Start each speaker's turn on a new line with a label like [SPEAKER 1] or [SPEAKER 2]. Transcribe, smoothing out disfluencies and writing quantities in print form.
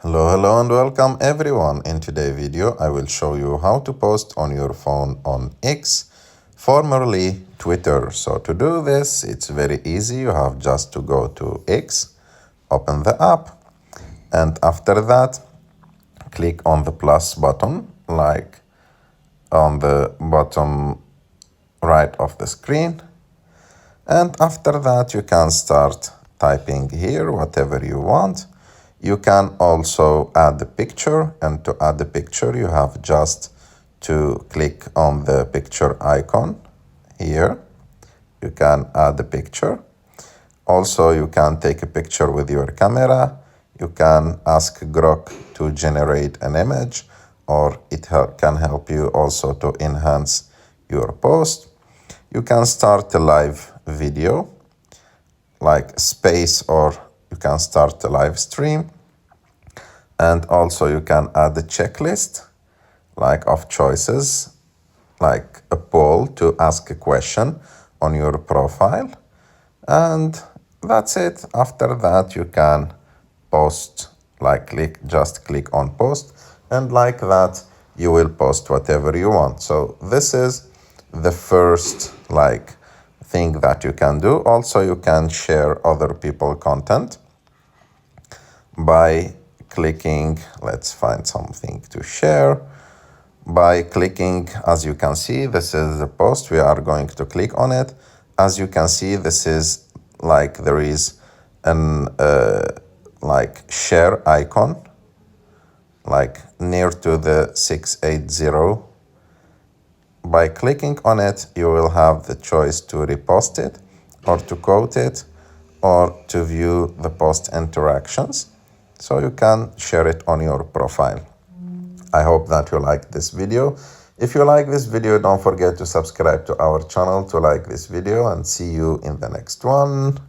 [SPEAKER 1] Hello and welcome everyone. In today's video, I will show you how to post on your phone on X, formerly Twitter. So to do this, it's very easy. You have just to go to X, open the app, and after that, click on the plus button, like on the bottom right of the screen. And after that, you can start typing here whatever you want. You can also add a picture, and to add a picture, you have just to click on the picture icon here. You can add a picture. Also, you can take a picture with your camera. You can ask Grok to generate an image, or it can help you also to enhance your post. You can start a live video, like space, or you can start a live stream. And also you can add a checklist, like of choices, like a poll to ask a question on your profile. And that's it. After that, you can post, like just click on post, and like that, you will post whatever you want. So this is the first thing that you can do. Also, you can share other people content by clicking, let's find something to share, by clicking, as you can see, this is the post. We are going to click on it. As you can see, this is there is an share icon, near to the 680. By clicking on it, you will have the choice to repost it, or to quote it, or to view the post interactions. So you can share it on your profile. I hope that you like this video. If you like this video, don't forget to subscribe to our channel to like this video, and see you in the next one.